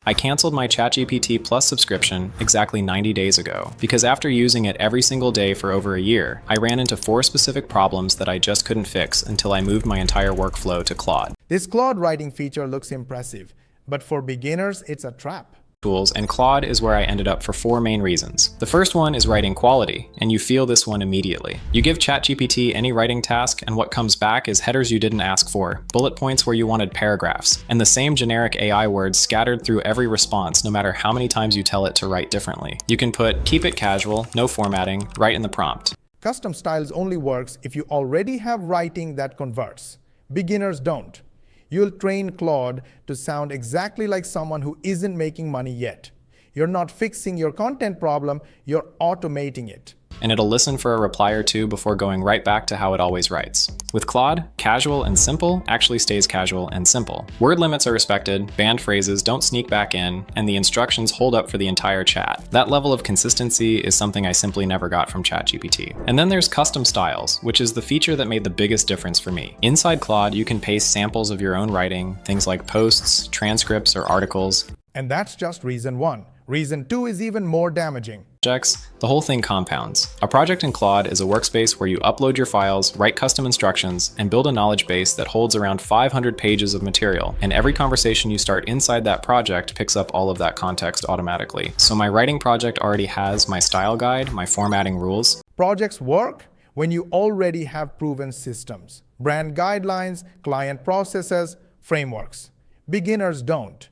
I canceled my ChatGPT Plus subscription exactly 90 days ago because after using it every single day for over a year, I ran into 4 specific problems that I just couldn't fix until I moved my entire workflow to Claude. This Claude writing feature looks impressive, but for beginners, it's a trap. Tools, and Claude is where I ended up for 4 main reasons. The first one is writing quality, and you feel this one immediately. You give ChatGPT any writing task, and what comes back is headers you didn't ask for, bullet points where you wanted paragraphs, and the same generic AI words scattered through every response no matter how many times you tell it to write differently. You can put "keep it casual, no formatting" right in the prompt. Custom styles only works if you already have writing that converts. Beginners don't. You'll train Claude to sound exactly like someone who isn't making money yet. You're not fixing your content problem, you're automating it. And it'll listen for a reply or two before going right back to how it always writes. With Claude, casual and simple actually stays casual and simple. Word limits are respected, banned phrases don't sneak back in, and the instructions hold up for the entire chat. That level of consistency is something I simply never got from ChatGPT. And then there's custom styles, which is the feature that made the biggest difference for me. Inside Claude, you can paste samples of your own writing, things like posts, transcripts, or articles. And that's just reason 1. Reason 2 is even more damaging. The whole thing compounds. A project in Claude is a workspace where you upload your files, write custom instructions, and build a knowledge base that holds around 500 pages of material, and every conversation you start inside that project picks up all of that context automatically. So my writing project already has my style guide, my formatting rules. Projects work when you already have proven systems, brand guidelines, client processes, frameworks. Beginners don't.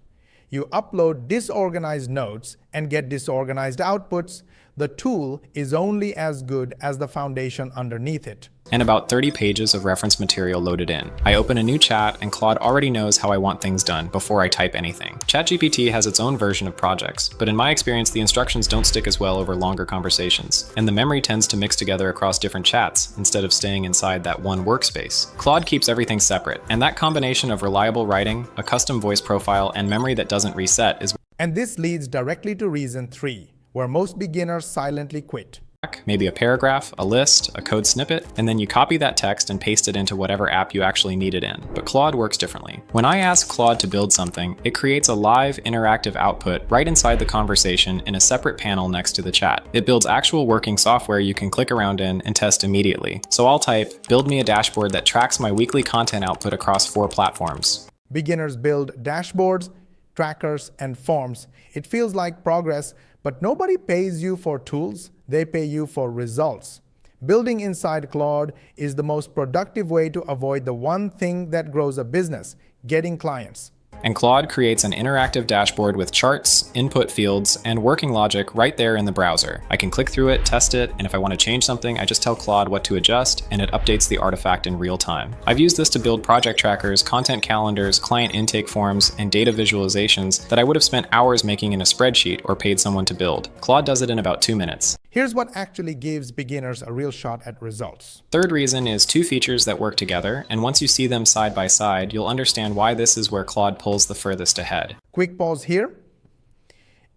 You upload disorganized notes and get disorganized outputs. The tool is only as good as the foundation underneath it. And about 30 pages of reference material loaded in. I open a new chat and Claude already knows how I want things done before I type anything. ChatGPT has its own version of projects, but in my experience the instructions don't stick as well over longer conversations, and the memory tends to mix together across different chats instead of staying inside that one workspace. Claude keeps everything separate, and that combination of reliable writing, a custom voice profile, and memory that doesn't reset is— And this leads directly to reason 3, where most beginners silently quit. Maybe a paragraph, a list, a code snippet, and then you copy that text and paste it into whatever app you actually need it in. But Claude works differently. When I ask Claude to build something, it creates a live, interactive output right inside the conversation in a separate panel next to the chat. It builds actual working software you can click around in and test immediately. So I'll type, "build me a dashboard that tracks my weekly content output across 4 platforms." Beginners build dashboards, trackers, and forms. It feels like progress, but nobody pays you for tools. They pay you for results. Building inside Claude is the most productive way to avoid the one thing that grows a business: getting clients. And Claude creates an interactive dashboard with charts, input fields, and working logic right there in the browser. I can click through it, test it, and if I want to change something, I just tell Claude what to adjust, and it updates the artifact in real time. I've used this to build project trackers, content calendars, client intake forms, and data visualizations that I would have spent hours making in a spreadsheet or paid someone to build. Claude does it in about 2 minutes. Here's what actually gives beginners a real shot at results. Third reason is 2 features that work together, and once you see them side by side, you'll understand why this is where Claude pulls the furthest ahead. Quick pause here.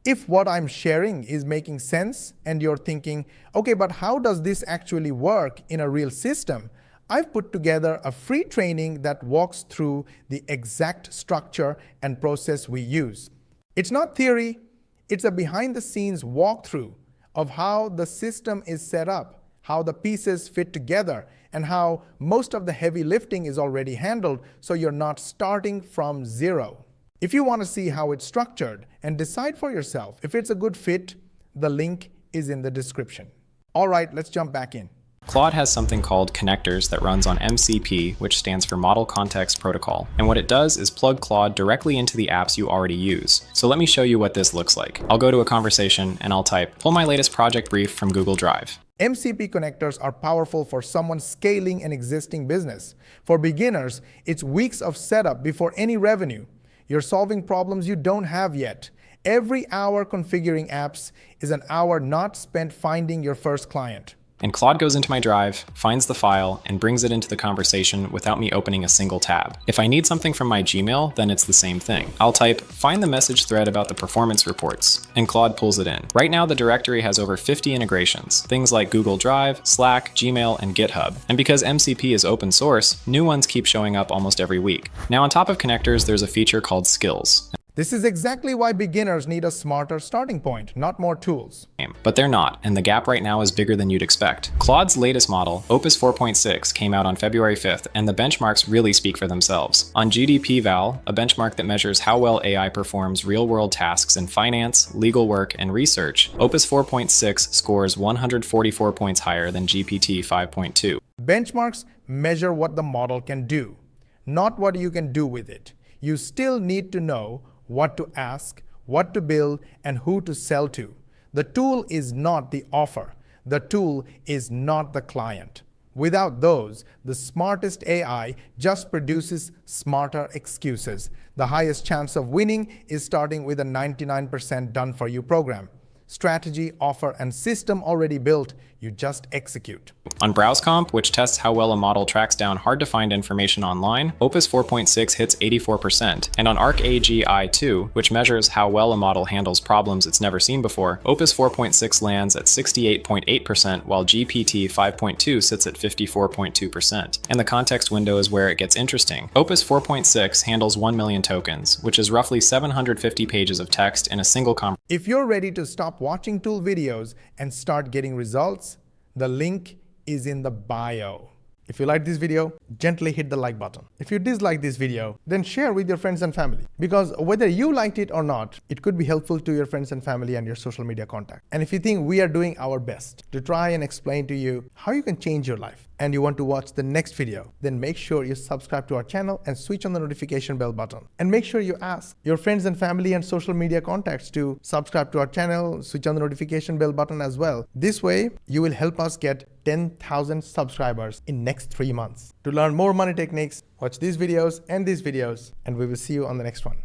If what I'm sharing is making sense and you're thinking, okay, but how does this actually work in a real system? I've put together a free training that walks through the exact structure and process we use. It's not theory, it's a behind-the-scenes walkthrough of how the system is set up, how the pieces fit together, and how most of the heavy lifting is already handled, so you're not starting from zero. If you want to see how it's structured and decide for yourself if it's a good fit, the link is in the description. All right, let's jump back in. Claude has something called connectors that runs on MCP, which stands for Model Context Protocol. And what it does is plug Claude directly into the apps you already use. So let me show you what this looks like. I'll go to a conversation and I'll type, "pull my latest project brief from Google Drive." MCP connectors are powerful for someone scaling an existing business. For beginners, it's weeks of setup before any revenue. You're solving problems you don't have yet. Every hour configuring apps is an hour not spent finding your first client. And Claude goes into my drive, finds the file, and brings it into the conversation without me opening a single tab. If I need something from my Gmail, then it's the same thing. I'll type, "find the message thread about the performance reports," and Claude pulls it in. Right now, the directory has over 50 integrations, things like Google Drive, Slack, Gmail, and GitHub. And because MCP is open source, new ones keep showing up almost every week. Now, on top of connectors, there's a feature called skills. This is exactly why beginners need a smarter starting point, not more tools. But they're not, and the gap right now is bigger than you'd expect. Claude's latest model, Opus 4.6, came out on February 5th, and the benchmarks really speak for themselves. On GDP-Val, a benchmark that measures how well AI performs real-world tasks in finance, legal work, and research, Opus 4.6 scores 144 points higher than GPT 5.2. Benchmarks measure what the model can do, not what you can do with it. You still need to know what to ask, what to build, and who to sell to. The tool is not the offer. The tool is not the client. Without those, the smartest AI just produces smarter excuses. The highest chance of winning is starting with a 99% done-for-you program. Strategy, offer, and system already built, you just execute. On BrowseComp, which tests how well a model tracks down hard-to-find information online, Opus 4.6 hits 84%. And on ArcAGI2, which measures how well a model handles problems it's never seen before, Opus 4.6 lands at 68.8%, while GPT 5.2 sits at 54.2%. And the context window is where it gets interesting. Opus 4.6 handles 1 million tokens, which is roughly 750 pages of text in a single conversation. If you're ready to stop watching tool videos and start getting results, the link is in the bio. If you like this video, gently hit the like button. If you dislike this video, then share with your friends and family. Because whether you liked it or not, it could be helpful to your friends and family and your social media contact. And if you think we are doing our best to try and explain to you how you can change your life, and you want to watch the next video, then make sure you subscribe to our channel and switch on the notification bell button. And make sure you ask your friends and family and social media contacts to subscribe to our channel, switch on the notification bell button as well. This way, you will help us get 10,000 subscribers in next 3 months. To learn more money techniques, watch these videos, and we will see you on the next one.